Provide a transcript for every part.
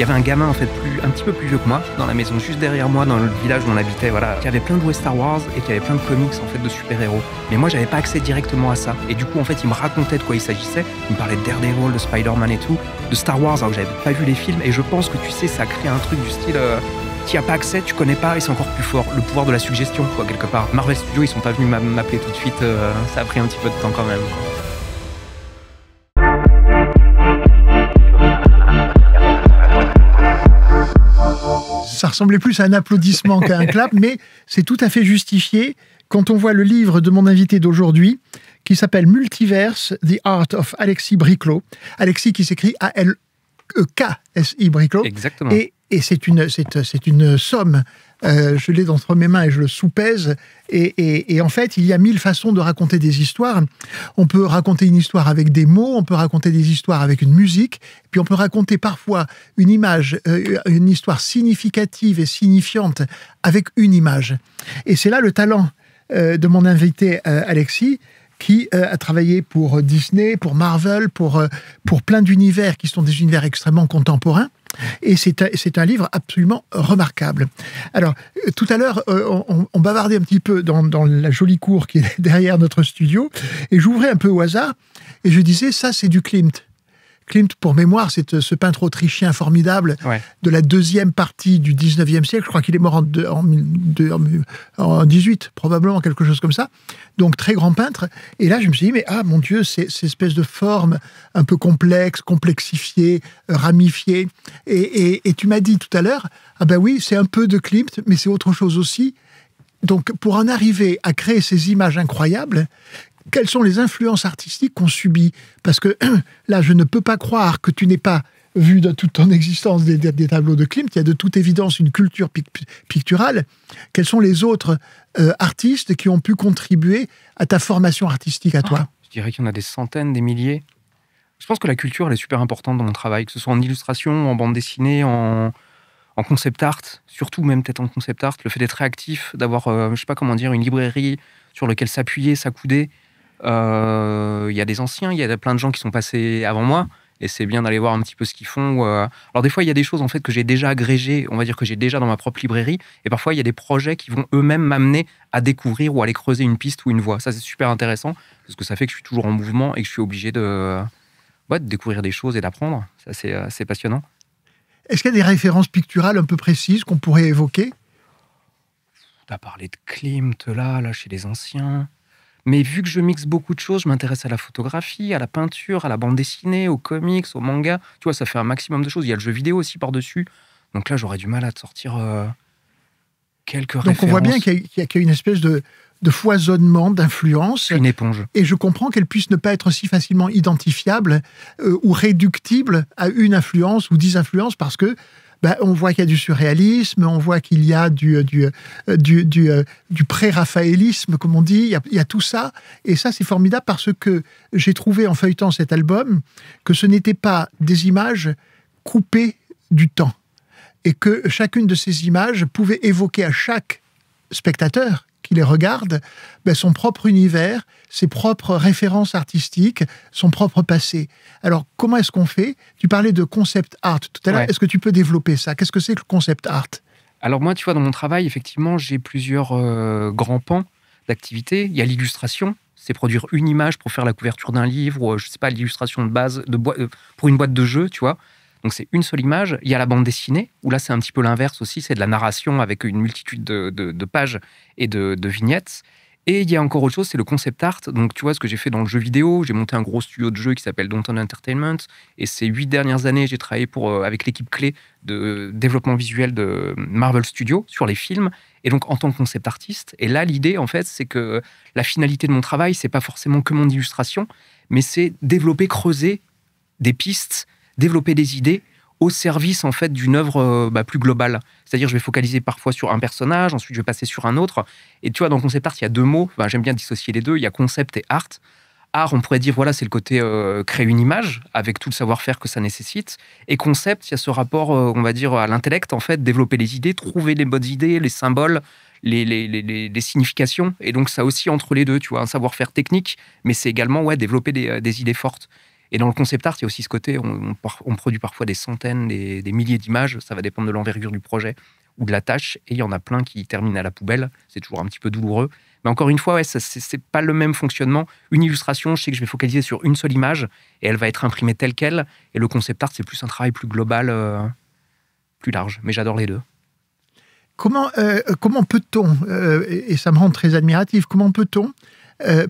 Il y avait un gamin en fait un petit peu plus vieux que moi dans la maison juste derrière moi dans le village où on habitait, voilà, qui avait plein de jouets Star Wars et qui avait plein de comics en fait de super-héros. Mais moi j'avais pas accès directement à ça. Et du coup en fait il me racontait de quoi il s'agissait. Il me parlait de Daredevil, de Spider-Man et tout, de Star Wars alors que j'avais pas vu les films. Et je pense que tu sais ça crée un truc du style tu as pas accès, tu connais pas et c'est encore plus fort. Le pouvoir de la suggestion quoi quelque part. Marvel Studios ils sont pas venus m'appeler tout de suite, ça a pris un petit peu de temps quand même. Ça ressemblait plus à un applaudissement qu'à un clap, mais c'est tout à fait justifié quand on voit le livre de mon invité d'aujourd'hui, qui s'appelle Multiverse, The Art of Alexis Briclot. Alexis qui s'écrit A-L-E-K-S-I Briclot. Exactement. Et c'est une somme. Je l'ai entre mes mains et je le soupèse. Et en fait, il y a 1000 façons de raconter des histoires. On peut raconter une histoire avec des mots, on peut raconter des histoires avec une musique, puis on peut raconter parfois une image, une histoire significative et signifiante avec une image. Et c'est là le talent de mon invité Alexis, qui a travaillé pour Disney, pour Marvel, pour plein d'univers qui sont des univers extrêmement contemporains. Et c'est un livre absolument remarquable. Alors, tout à l'heure, on bavardait un petit peu dans la jolie cour qui est derrière notre studio, et j'ouvrais un peu au hasard, et je disais, ça, c'est du Klimt. Klimt, pour mémoire, c'est ce peintre autrichien formidable de la deuxième partie du 19e siècle. Je crois qu'il est mort en 18, probablement, quelque chose comme ça. Donc, très grand peintre. Et là, je me suis dit, mais mon Dieu, c'est cette espèce de forme un peu complexe, complexifiée, ramifiée. Et tu m'as dit tout à l'heure, oui, c'est un peu de Klimt, mais c'est autre chose aussi. Donc, pour en arriver à créer ces images incroyables, quelles sont les influences artistiques qu'on subit? Parce que là, je ne peux pas croire que tu n'aies pas vu de toute ton existence des tableaux de Klimt. Il y a de toute évidence une culture picturale. Quels sont les autres artistes qui ont pu contribuer à ta formation artistique à toi? Je dirais qu'il y en a des centaines, des milliers. Je pense que la culture, elle est super importante dans mon travail, que ce soit en illustration, en bande dessinée, en concept art, surtout même peut-être en concept art. Le fait d'être réactif, d'avoir, je sais pas comment dire, une librairie sur laquelle s'appuyer, s'accouder. Il y a des anciens, il y a plein de gens qui sont passés avant moi, et c'est bien d'aller voir un petit peu ce qu'ils font. Alors des fois, il y a des choses en fait que j'ai déjà agrégées, on va dire que j'ai déjà dans ma propre librairie, et parfois il y a des projets qui vont eux-mêmes m'amener à découvrir ou à aller creuser une piste ou une voie. Ça, c'est super intéressant, parce que ça fait que je suis toujours en mouvement et que je suis obligé de découvrir des choses et d'apprendre. Ça, c'est passionnant. Est-ce qu'il y a des références picturales un peu précises qu'on pourrait évoquer? Tu as parlé de Klimt, là, chez les anciens. Mais vu que je mixe beaucoup de choses, je m'intéresse à la photographie, à la peinture, à la bande dessinée, aux comics, au manga. Tu vois, ça fait un maximum de choses. Il y a le jeu vidéo aussi par-dessus. Donc là, j'aurais du mal à te sortir quelques références. Donc on voit bien qu'il y a une espèce de foisonnement d'influences. Une éponge. Et je comprends qu'elle puisse ne pas être si facilement identifiable ou réductible à une influence ou 10 influences, parce que on voit qu'il y a du surréalisme, on voit qu'il y a du pré-raphaélisme, comme on dit, il y a tout ça. Et ça, c'est formidable parce que j'ai trouvé en feuilletant cet album que ce n'était pas des images coupées du temps. Et que chacune de ces images pouvait évoquer à chaque spectateur qui les regarde son propre univers, ses propres références artistiques, son propre passé. Alors, comment est-ce qu'on fait? Tu parlais de concept art tout à l'heure. Est-ce que tu peux développer ça? Qu'est-ce que c'est que le concept art? Alors moi, tu vois, dans mon travail, effectivement, j'ai plusieurs grands pans d'activité. Il y a l'illustration, c'est produire une image pour faire la couverture d'un livre, ou je sais pas, l'illustration de base pour une boîte de jeu, tu vois. Donc c'est une seule image. Il y a la bande dessinée, où là c'est un petit peu l'inverse aussi, c'est de la narration avec une multitude de pages et de vignettes. Et il y a encore autre chose, c'est le concept art. Donc tu vois ce que j'ai fait dans le jeu vidéo, j'ai monté un gros studio de jeu qui s'appelle Downton Entertainment, et ces 8 dernières années, j'ai travaillé avec l'équipe clé de développement visuel de Marvel Studios sur les films, et donc en tant que concept artiste. Et là, l'idée, en fait, c'est que la finalité de mon travail, c'est pas forcément que mon illustration, mais c'est développer, creuser des pistes, développer des idées au service en fait d'une œuvre plus globale. C'est-à-dire, je vais focaliser parfois sur un personnage, ensuite je vais passer sur un autre. Et tu vois, dans concept art, il y a deux mots. J'aime bien dissocier les deux. Il y a concept et art. Art, on pourrait dire, voilà, c'est le côté créer une image avec tout le savoir-faire que ça nécessite. Et concept, il y a ce rapport, on va dire, à l'intellect, en fait, développer les idées, trouver les bonnes idées, les symboles, les significations. Et donc, ça aussi entre les deux, tu vois, un savoir-faire technique, mais c'est également développer des idées fortes. Et dans le concept art, il y a aussi ce côté, on produit parfois des centaines, des milliers d'images, ça va dépendre de l'envergure du projet ou de la tâche, et il y en a plein qui terminent à la poubelle, c'est toujours un petit peu douloureux. Mais encore une fois, ouais, c'est pas le même fonctionnement. Une illustration, je sais que je vais focaliser sur une seule image, et elle va être imprimée telle qu'elle, et le concept art, c'est plus un travail plus global, plus large. Mais j'adore les deux. Comment peut-on, et ça me rend très admiratif, comment peut-on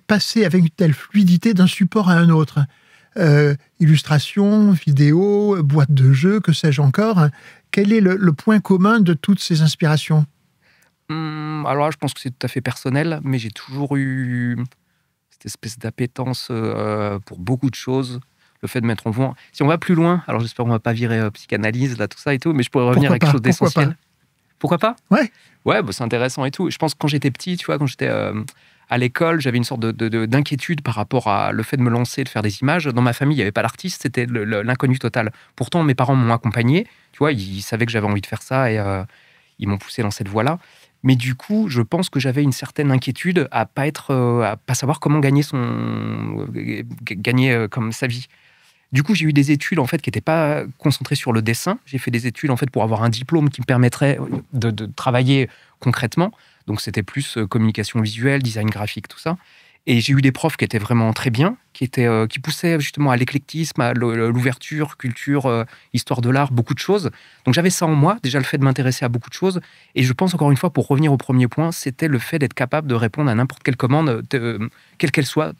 passer avec une telle fluidité d'un support à un autre, illustration, vidéo, boîte de jeu, que sais-je encore. Quel est le point commun de toutes ces inspirations ? Alors là, je pense que c'est tout à fait personnel, mais j'ai toujours eu cette espèce d'appétence pour beaucoup de choses. Le fait de mettre en mouvement. Si on va plus loin, alors j'espère qu'on va pas virer psychanalyse, là, tout ça et tout, mais je pourrais revenir à quelque chose d'essentiel. Pourquoi pas ? Ouais. Ouais, bah, c'est intéressant et tout. Je pense que quand j'étais petit, tu vois, quand j'étais à l'école, j'avais une sorte d'inquiétude par rapport à le fait de me lancer, de faire des images. Dans ma famille, il n'y avait pas d'artiste, c'était l'inconnu total. Pourtant, mes parents m'ont accompagné. Tu vois, ils savaient que j'avais envie de faire ça et ils m'ont poussé dans cette voie-là. Mais du coup, je pense que j'avais une certaine inquiétude à pas savoir comment gagner comme sa vie. Du coup, j'ai eu des études en fait qui n'étaient pas concentrées sur le dessin. J'ai fait des études en fait pour avoir un diplôme qui me permettrait de travailler concrètement. Donc, c'était plus communication visuelle, design graphique, tout ça. Et j'ai eu des profs qui étaient vraiment très bien, qui poussaient justement à l'éclectisme, à l'ouverture, culture, histoire de l'art, beaucoup de choses. Donc, j'avais ça en moi, déjà le fait de m'intéresser à beaucoup de choses. Et je pense, encore une fois, pour revenir au premier point, c'était le fait d'être capable de répondre à n'importe quelle commande, quelle qu'elle soit,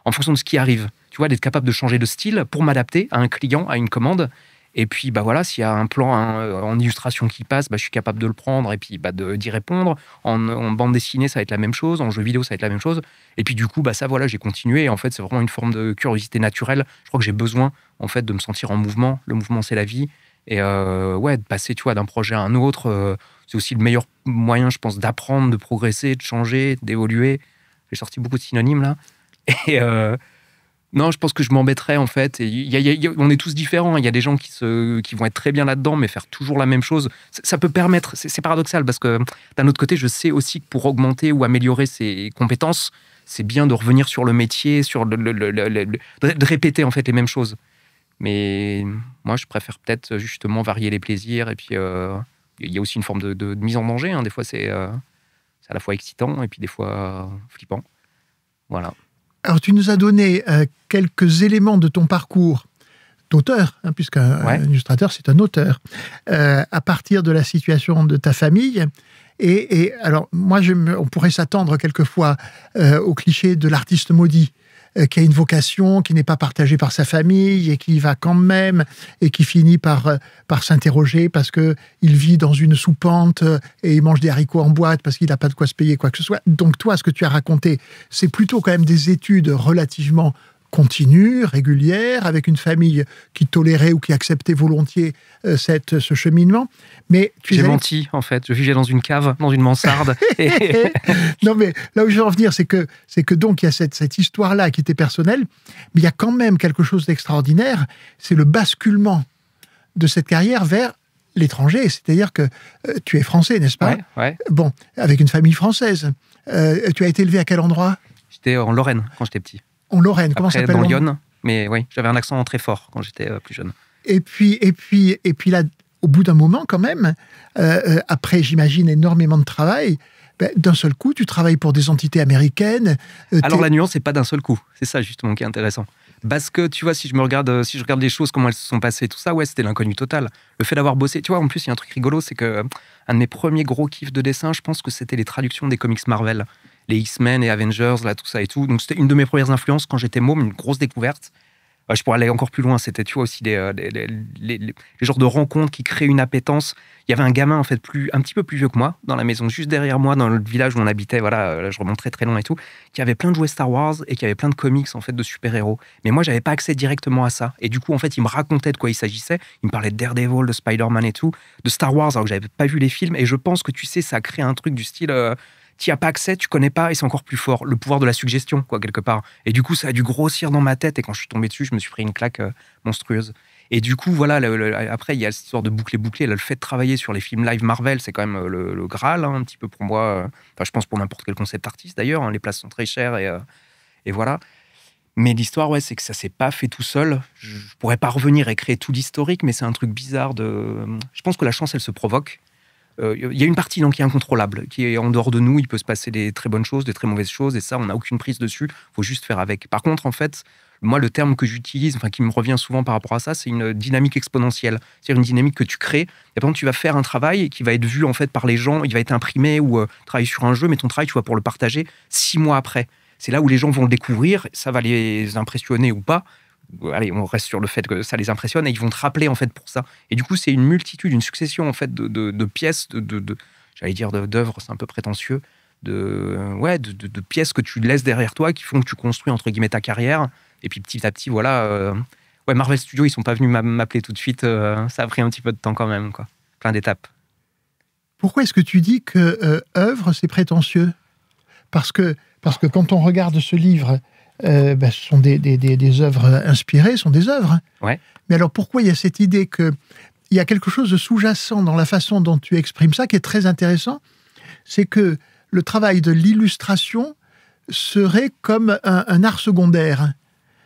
en fonction de ce qui arrive. Tu vois, d'être capable de changer de style pour m'adapter à un client, à une commande. Et puis, bah voilà, s'il y a un plan en illustration qui passe, bah, je suis capable de le prendre et puis d'y répondre. En bande dessinée, ça va être la même chose. En jeu vidéo, ça va être la même chose. Et puis, du coup, bah, ça, voilà, j'ai continué. Et en fait, c'est vraiment une forme de curiosité naturelle. Je crois que j'ai besoin, en fait, de me sentir en mouvement. Le mouvement, c'est la vie. Et ouais, de passer, tu vois, d'un projet à un autre, c'est aussi le meilleur moyen, je pense, d'apprendre, de progresser, de changer, d'évoluer. J'ai sorti beaucoup de synonymes, là. Et non, je pense que je m'embêterais en fait. On est tous différents. Il y a des gens qui vont être très bien là-dedans, mais faire toujours la même chose, ça peut permettre. C'est paradoxal parce que d'un autre côté, je sais aussi que pour augmenter ou améliorer ses compétences, c'est bien de revenir sur le métier, de répéter en fait les mêmes choses. Mais moi, je préfère peut-être justement varier les plaisirs. Et puis, il y a aussi une forme de mise en danger. Hein. Des fois, c'est à la fois excitant et puis des fois flippant. Voilà. Alors, tu nous as donné quelques éléments de ton parcours d'auteur, hein, puisqu'un illustrateur, c'est un auteur, à partir de la situation de ta famille. Et alors, moi, on pourrait s'attendre quelquefois au cliché de l'artiste maudit, qui a une vocation qui n'est pas partagée par sa famille et qui y va quand même et qui finit par s'interroger parce qu'il vit dans une soupente et il mange des haricots en boîte parce qu'il n'a pas de quoi se payer quoi que ce soit. Donc toi, ce que tu as raconté, c'est plutôt quand même des études relativement continues, régulières, avec une famille qui tolérait ou qui acceptait volontiers ce cheminement. Mais j'ai menti, en fait. Je vivais dans une cave, dans une mansarde. Non, mais là où je veux en venir, c'est que donc il y a cette histoire-là qui était personnelle, mais il y a quand même quelque chose d'extraordinaire, c'est le basculement de cette carrière vers l'étranger. C'est-à-dire que tu es français, n'est-ce pas ? Ouais. Bon, avec une famille française. Tu as été élevé à quel endroit ? J'étais en Lorraine quand j'étais petit. En Lorraine, comment ça s'appelle ? Dans l'Yonne, mais oui, j'avais un accent très fort quand j'étais plus jeune. Et puis là, au bout d'un moment, quand même, après, j'imagine, énormément de travail, d'un seul coup, tu travailles pour des entités américaines. Alors, la nuance, c'est pas d'un seul coup. C'est ça, justement, qui est intéressant. Parce que, tu vois, si je regarde les choses, comment elles se sont passées, tout ça, ouais, c'était l'inconnu total. Le fait d'avoir bossé, tu vois, en plus, il y a un truc rigolo, c'est que un de mes premiers gros kiffs de dessin, je pense que c'était les traductions des comics Marvel. Les X-Men et Avengers, là, tout ça et tout. Donc, c'était une de mes premières influences quand j'étais môme, une grosse découverte. Je pourrais aller encore plus loin. C'était, tu vois, aussi les genres de rencontres qui créent une appétence. Il y avait un gamin, en fait, un petit peu plus vieux que moi, dans la maison juste derrière moi, dans le village où on habitait. Voilà, là, je remonte très, très loin et tout. Qui avait plein de jouets Star Wars et qui avait plein de comics, en fait, de super-héros. Mais moi, j'avais pas accès directement à ça. Et du coup, en fait, il me racontait de quoi il s'agissait. Il me parlait de Daredevil, de Spider-Man et tout, de Star Wars, alors que j'avais pas vu les films. Et je pense que, tu sais, ça a créé un truc du style... tu n'y as pas accès, tu connais pas, et c'est encore plus fort. Le pouvoir de la suggestion, quoi, quelque part. Et du coup, ça a dû grossir dans ma tête, et quand je suis tombé dessus, je me suis pris une claque monstrueuse. Et du coup, voilà, après, il y a cette histoire de boucler. Là, le fait de travailler sur les films live Marvel, c'est quand même le Graal, hein, un petit peu pour moi. Enfin, je pense pour n'importe quel concept artiste, d'ailleurs. Hein, les places sont très chères, et voilà. Mais l'histoire, ouais, c'est que ça s'est pas fait tout seul. Je pourrais pas revenir et créer tout l'historique, mais c'est un truc bizarre de... Je pense que la chance, elle se provoque. Il y a une partie donc, qui est incontrôlable, qui est en dehors de nous. Il peut se passer des très bonnes choses, des très mauvaises choses, et ça, on n'a aucune prise dessus. Il faut juste faire avec. Par contre, en fait, moi, le terme que j'utilise, enfin, qui me revient souvent par rapport à ça, c'est une dynamique exponentielle. C'est-à-dire une dynamique que tu crées. Et par exemple, tu vas faire un travail qui va être vu en fait par les gens, il va être imprimé ou travailler sur un jeu, mais ton travail, tu vas pour le partager 6 mois après. C'est là où les gens vont le découvrir, ça va les impressionner ou pas. Allez, on reste sur le fait que ça les impressionne et ils vont te rappeler en fait pour ça. Et du coup, c'est une multitude, une succession en fait de pièces, j'allais dire d'œuvres, c'est un peu prétentieux, de pièces que tu laisses derrière toi qui font que tu construis entre guillemets ta carrière. Et puis petit à petit, voilà. Marvel Studios, ils sont pas venus m'appeler tout de suite. Ça a pris un petit peu de temps quand même, quoi. Plein d'étapes. Pourquoi est-ce que tu dis que œuvre, c'est prétentieux ? Parce que quand on regarde ce livre, ce sont des œuvres inspirées, ce sont des œuvres. Ouais. Mais alors pourquoi il y a cette idée qu'il y a quelque chose de sous-jacent dans la façon dont tu exprimes ça, qui est très intéressant, c'est que le travail de l'illustration serait comme un art secondaire.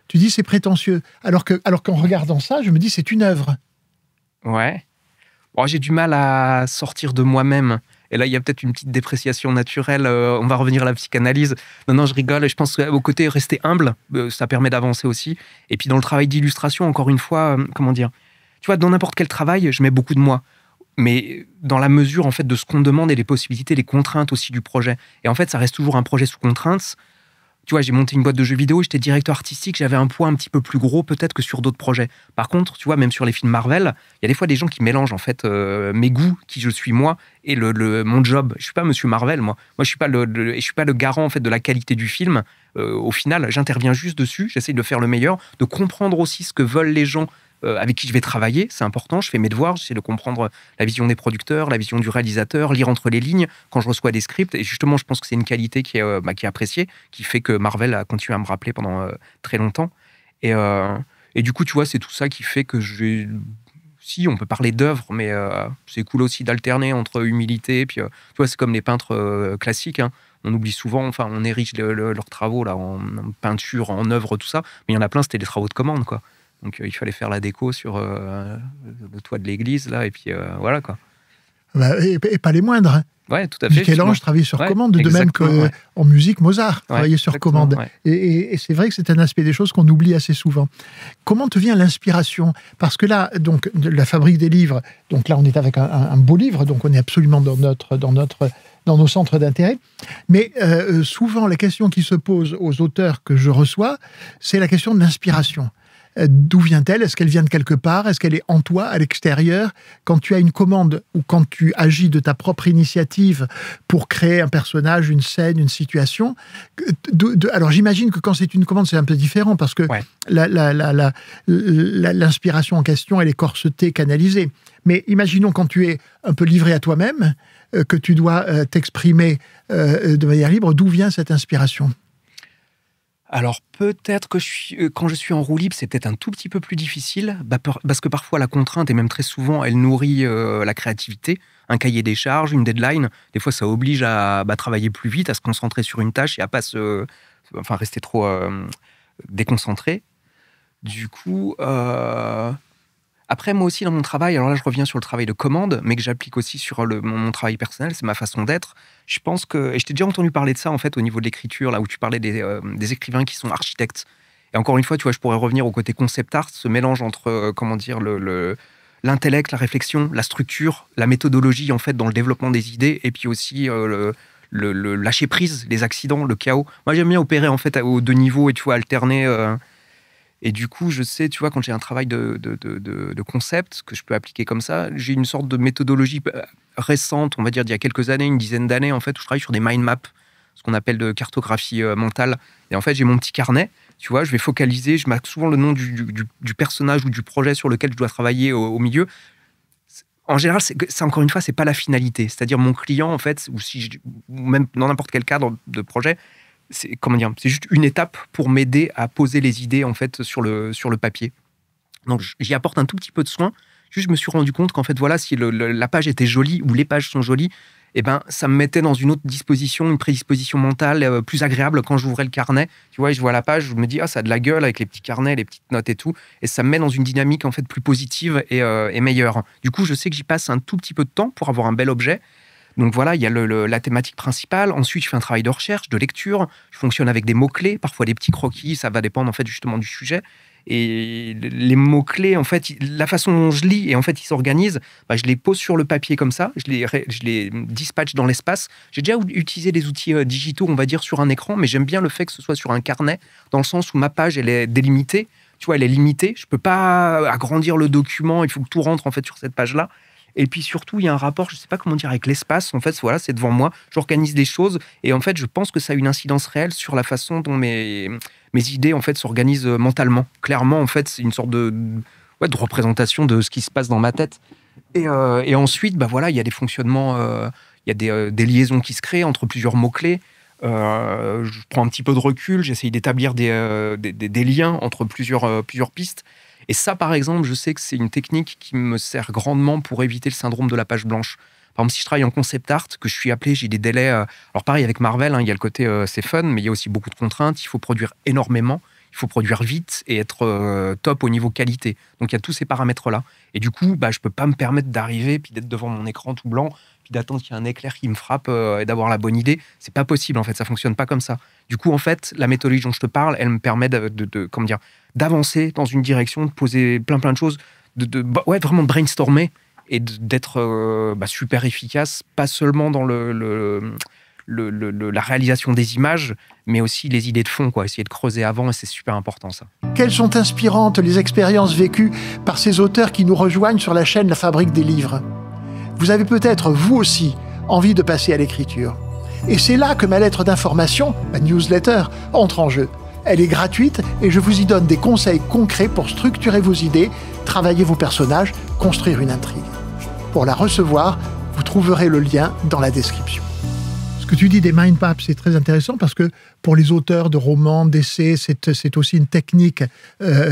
Tu dis c'est prétentieux, alors qu'en regardant ça, je me dis c'est une œuvre. Ouais. Bon, j'ai du mal à sortir de moi-même. Et là, il y a peut-être une petite dépréciation naturelle. On va revenir à la psychanalyse. Non, je rigole. Je pense qu'au côté rester humble, ça permet d'avancer aussi. Et puis dans le travail d'illustration, encore une fois, comment dire ? Tu vois, dans n'importe quel travail, je mets beaucoup de moi. Mais dans la mesure en fait de ce qu'on demande et les possibilités, les contraintes aussi du projet. Et en fait, ça reste toujours un projet sous contraintes. Tu vois, j'ai monté une boîte de jeux vidéo, j'étais directeur artistique, j'avais un poids un petit peu plus gros peut-être que sur d'autres projets. Par contre, tu vois, même sur les films Marvel, il y a des fois des gens qui mélangent en fait mes goûts, qui je suis moi, et mon job. Je suis pas Monsieur Marvel, moi. Moi, je suis pas je suis pas le garant en fait de la qualité du film. Au final, j'interviens juste dessus, j'essaie de faire le meilleur, de comprendre aussi ce que veulent les gens avec qui je vais travailler, c'est important, je fais mes devoirs, j'essaie de comprendre la vision des producteurs, la vision du réalisateur, lire entre les lignes quand je reçois des scripts, et justement je pense que c'est une qualité qui est appréciée, qui fait que Marvel a continué à me rappeler pendant très longtemps, et du coup tu vois c'est tout ça qui fait que si on peut parler d'œuvre, mais c'est cool aussi d'alterner entre humilité, puis tu vois c'est comme les peintres classiques, hein. On oublie souvent, enfin on érige leurs travaux là, en peinture, en œuvre, tout ça, mais il y en a plein, c'était des travaux de commande quoi. Donc il fallait faire la déco sur le toit de l'église, là, et puis voilà, quoi. Et pas les moindres. Hein. Ouais, tout à fait. Michel-Ange travaillait sur commande, de même qu'en musique, Mozart travaillait sur commande. Ouais. Et c'est vrai que c'est un aspect des choses qu'on oublie assez souvent. Comment te vient l'inspiration ? Parce que là, donc, de la fabrique des livres, donc là, on est avec un beau livre, donc on est absolument dans nos centres d'intérêt. Mais souvent, la question qui se pose aux auteurs que je reçois, c'est la question de l'inspiration. D'où vient-elle ? Est-ce qu'elle vient de quelque part ? Est-ce qu'elle est en toi, à l'extérieur ? Quand tu as une commande ou quand tu agis de ta propre initiative pour créer un personnage, une scène, une situation, alors j'imagine que quand c'est une commande, c'est un peu différent parce que l'inspiration en question, elle est corsetée, canalisée. Mais imaginons quand tu es un peu livré à toi-même, que tu dois t'exprimer de manière libre, d'où vient cette inspiration ? Alors peut-être que quand je suis en roue libre, c'est peut-être un tout petit peu plus difficile, parce que parfois la contrainte, et même très souvent, elle nourrit la créativité. Un cahier des charges, une deadline, des fois ça oblige à travailler plus vite, à se concentrer sur une tâche et à pas rester trop déconcentré. Du coup, après moi aussi dans mon travail, alors là je reviens sur le travail de commande, mais que j'applique aussi sur mon travail personnel, c'est ma façon d'être. Je pense que, et je t'ai déjà entendu parler de ça en fait au niveau de l'écriture, là où tu parlais des écrivains qui sont architectes. Et encore une fois, tu vois, je pourrais revenir au côté concept art, ce mélange entre l'intellect, la réflexion, la structure, la méthodologie en fait dans le développement des idées, et puis aussi le lâcher prise, les accidents, le chaos. Moi j'aime bien opérer en fait aux deux niveaux et tu vois alterner. Et du coup, je sais, tu vois, quand j'ai un travail de concept que je peux appliquer comme ça, j'ai une sorte de méthodologie récente, on va dire d'il y a quelques années, une dizaine d'années, en fait, où je travaille sur des mind maps, ce qu'on appelle de cartographie mentale. Et en fait, j'ai mon petit carnet, tu vois, je vais focaliser, je marque souvent le nom du personnage ou du projet sur lequel je dois travailler au milieu. En général, c'est encore une fois, c'est pas la finalité. C'est-à-dire mon client, en fait, ou même dans n'importe quel cadre de projet, c'est juste une étape pour m'aider à poser les idées en fait sur le papier. Donc j'y apporte un tout petit peu de soin. Juste je me suis rendu compte qu'en fait voilà, si la page était jolie ou les pages sont jolies, et ben, ça me mettait dans une autre disposition, une prédisposition mentale plus agréable quand j'ouvrais le carnet. Tu vois, et je vois la page, je me dis, ah, ça a de la gueule avec les petits carnets, les petites notes et tout. Et ça me met dans une dynamique en fait plus positive et meilleure. Du coup, je sais que j'y passe un tout petit peu de temps pour avoir un bel objet. Donc voilà, il y a la thématique principale. Ensuite, je fais un travail de recherche, de lecture. Je fonctionne avec des mots-clés, parfois des petits croquis. Ça va dépendre en fait justement du sujet. Et les mots-clés, en fait, la façon dont je lis et en fait ils s'organisent, bah, je les pose sur le papier comme ça, je les dispatche dans l'espace. J'ai déjà utilisé des outils digitaux, on va dire, sur un écran, mais j'aime bien le fait que ce soit sur un carnet, dans le sens où ma page, elle est délimitée. Tu vois, elle est limitée. Je peux pas agrandir le document, il faut que tout rentre en fait sur cette page-là. Et puis surtout, il y a un rapport, je sais pas comment dire, avec l'espace. En fait, voilà, c'est devant moi, j'organise des choses. Et en fait, je pense que ça a une incidence réelle sur la façon dont mes idées en fait s'organisent mentalement. Clairement, en fait, c'est une sorte de représentation de ce qui se passe dans ma tête. Et ensuite, bah voilà, il y a des fonctionnements, il y a des liaisons qui se créent entre plusieurs mots-clés. Je prends un petit peu de recul, j'essaye d'établir des liens entre plusieurs pistes. Et ça, par exemple, je sais que c'est une technique qui me sert grandement pour éviter le syndrome de la page blanche. Par exemple, si je travaille en concept art, que je suis appelé, j'ai des délais... alors pareil avec Marvel, hein, il y a le côté c'est fun, mais il y a aussi beaucoup de contraintes. Il faut produire énormément, il faut produire vite et être top au niveau qualité. Donc il y a tous ces paramètres-là. Et du coup, bah, je ne peux pas me permettre d'arriver puis d'être devant mon écran tout blanc, puis d'attendre qu'il y ait un éclair qui me frappe et d'avoir la bonne idée. C'est pas possible, en fait, ça ne fonctionne pas comme ça. Du coup, en fait, la méthodologie dont je te parle, elle me permet comment dire, d'avancer dans une direction, de poser plein de choses, vraiment de brainstormer et d'être super efficace, pas seulement dans la réalisation des images, mais aussi les idées de fond, quoi. Essayer de creuser avant, et c'est super important, ça. Quelles sont inspirantes les expériences vécues par ces auteurs qui nous rejoignent sur la chaîne La Fabrique des Livres. Vous avez peut-être, vous aussi, envie de passer à l'écriture. Et c'est là que ma lettre d'information, ma newsletter, entre en jeu. Elle est gratuite et je vous y donne des conseils concrets pour structurer vos idées, travailler vos personnages, construire une intrigue. Pour la recevoir, vous trouverez le lien dans la description. Ce que tu dis des mind maps, c'est très intéressant parce que pour les auteurs de romans, d'essais, c'est aussi une technique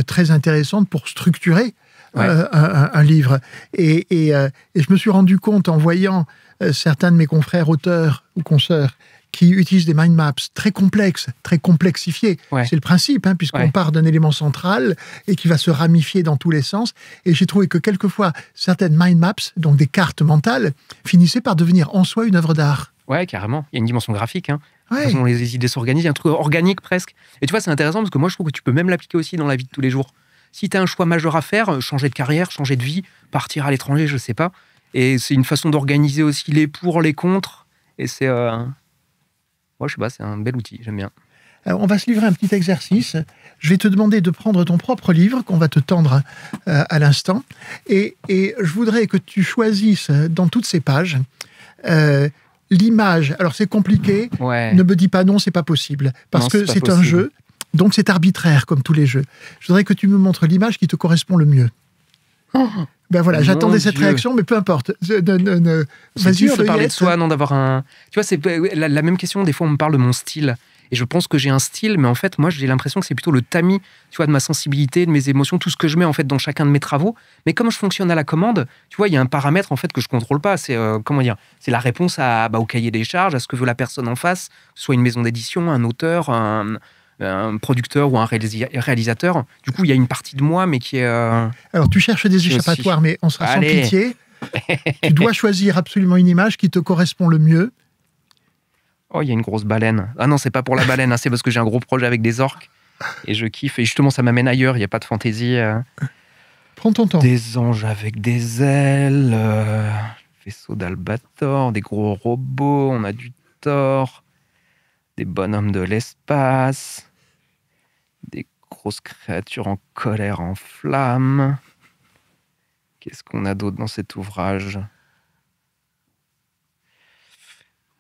très intéressante pour structurer un livre. Et je me suis rendu compte en voyant certains de mes confrères auteurs ou consoeurs qui utilisent des mind maps très complexes, très complexifiés. Ouais. C'est le principe, hein, puisqu'on part d'un élément central et qui va se ramifier dans tous les sens. Et j'ai trouvé que quelquefois, certaines mind maps, donc des cartes mentales, finissaient par devenir en soi une œuvre d'art. Ouais, carrément. Il y a une dimension graphique. Hein. Ouais. La façon dont les idées s'organisent, il y a un truc organique presque. Et tu vois, c'est intéressant parce que moi, je trouve que tu peux même l'appliquer aussi dans la vie de tous les jours. Si tu as un choix majeur à faire, changer de carrière, changer de vie, partir à l'étranger, je sais pas. Et c'est une façon d'organiser aussi les pour, les contre. Et c'est... Moi, je sais pas, c'est un bel outil, j'aime bien. Alors, on va se livrer un petit exercice. Je vais te demander de prendre ton propre livre qu'on va te tendre à l'instant. Et je voudrais que tu choisisses dans toutes ces pages l'image. Alors, c'est compliqué. Ouais. Ne me dis pas non, c'est pas possible. Parce que c'est un jeu. Donc, c'est arbitraire, comme tous les jeux. Je voudrais que tu me montres l'image qui te correspond le mieux. Oh. Ben voilà, j'attendais cette réaction, mais peu importe. C'est dur de parler de soi, non, d'avoir un... Tu vois, c'est la même question, des fois on me parle de mon style. Et je pense que j'ai un style, mais en fait, moi, j'ai l'impression que c'est plutôt le tamis, tu vois, de ma sensibilité, de mes émotions, tout ce que je mets, en fait, dans chacun de mes travaux. Mais comme je fonctionne à la commande, tu vois, il y a un paramètre, en fait, que je contrôle pas. C'est, comment dire, c'est la réponse au cahier des charges, à ce que veut la personne en face, soit une maison d'édition, un auteur, un producteur ou un réalisateur. Du coup, il y a une partie de moi, mais qui est... Alors, tu cherches des échappatoires, mais on sera sans pitié. Tu dois choisir absolument une image qui te correspond le mieux. Oh, il y a une grosse baleine. Ah non, c'est pas pour la baleine, hein, c'est parce que j'ai un gros projet avec des orques. Et je kiffe. Et justement, ça m'amène ailleurs, il n'y a pas de fantaisie. Prends ton temps. Des anges avec des ailes, vaisseau d'Albator, des gros robots, on a du Thor, des bonhommes de l'espace, des grosses créatures en colère, en flammes. Qu'est-ce qu'on a d'autre dans cet ouvrage ?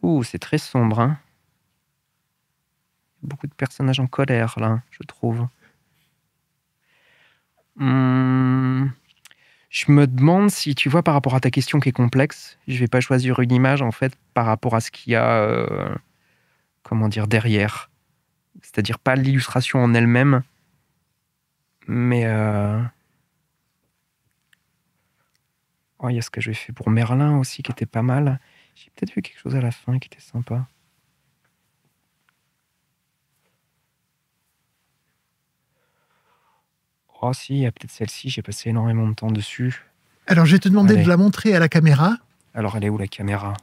Ouh, c'est très sombre, hein. Beaucoup de personnages en colère, là, je trouve. Je me demande si, tu vois, par rapport à ta question qui est complexe, je vais pas choisir une image, en fait, par rapport à ce qu'il y a, comment dire, derrière. C'est-à-dire pas l'illustration en elle-même, mais... Oh, il y a ce que j'ai fait pour Merlin aussi, qui était pas mal. J'ai peut-être vu quelque chose à la fin qui était sympa. Oh si, il y a peut-être celle-ci, j'ai passé énormément de temps dessus. Alors, je vais te demander Allez. de la montrer à la caméra. Alors, elle est où la caméra?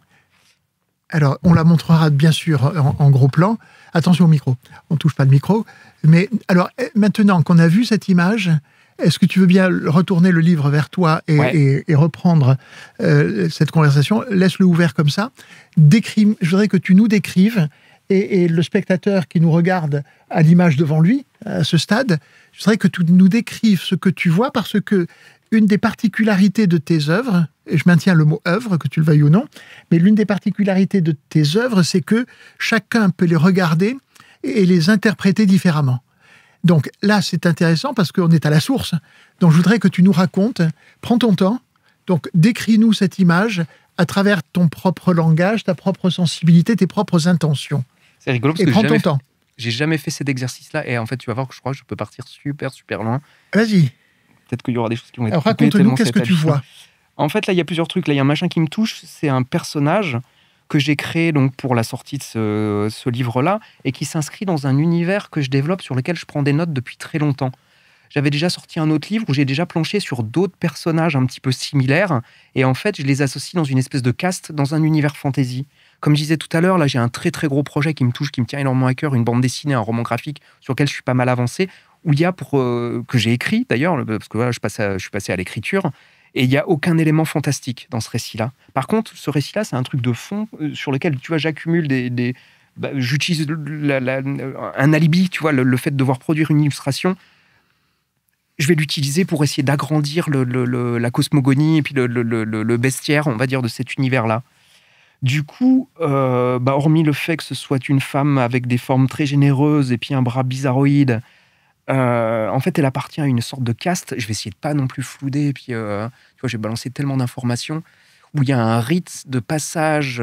Alors, on la montrera bien sûr en gros plan. Attention au micro, on ne touche pas le micro. Mais alors, maintenant qu'on a vu cette image, est-ce que tu veux bien retourner le livre vers toi et reprendre cette conversation? Laisse-le ouvert comme ça. Je voudrais que tu nous décrives, et le spectateur qui nous regarde à l'image devant lui, à ce stade, je voudrais que tu nous décrives ce que tu vois, parce que une des particularités de tes œuvres, et je maintiens le mot œuvre, que tu le veuilles ou non, mais l'une des particularités de tes œuvres, c'est que chacun peut les regarder et les interpréter différemment. Donc là, c'est intéressant parce qu'on est à la source. Donc je voudrais que tu nous racontes, prends ton temps, donc décris-nous cette image à travers ton propre langage, ta propre sensibilité, tes propres intentions. C'est rigolo parce Et que prends ton temps. j'ai jamais fait cet exercice-là. Et en fait, tu vas voir que je crois que je peux partir super, super loin. Vas-y. Peut-être qu'il y aura des choses qui vont être Alors coupées, raconte-nous, tellement qu'est-ce que c'est tu hallucinant. vois? En fait, là, il y a plusieurs trucs. Là, il y a un machin qui me touche. C'est un personnage que j'ai créé donc, pour la sortie de ce livre-là et qui s'inscrit dans un univers que je développe, sur lequel je prends des notes depuis très longtemps. J'avais déjà sorti un autre livre où j'ai déjà planché sur d'autres personnages un petit peu similaires. Et en fait, je les associe dans une espèce de caste, dans un univers fantasy. Comme je disais tout à l'heure, là, j'ai un très très gros projet qui me touche, qui me tient énormément à cœur, une bande dessinée, un roman graphique sur lequel je suis pas mal avancé, où il y a, que j'ai écrit d'ailleurs, parce que voilà, je suis passé à l'écriture, et il n'y a aucun élément fantastique dans ce récit-là. Par contre, ce récit-là, c'est un truc de fond sur lequel, tu vois, j'accumule j'utilise un alibi, tu vois, le fait de devoir produire une illustration. Je vais l'utiliser pour essayer d'agrandir la cosmogonie et puis le bestiaire, on va dire, de cet univers-là. Du coup, hormis le fait que ce soit une femme avec des formes très généreuses et puis un bras bizarroïde, en fait, elle appartient à une sorte de caste. Je vais essayer de pas non plus flouder. Et puis, tu vois, j'ai balancé tellement d'informations où il y a un rite de passage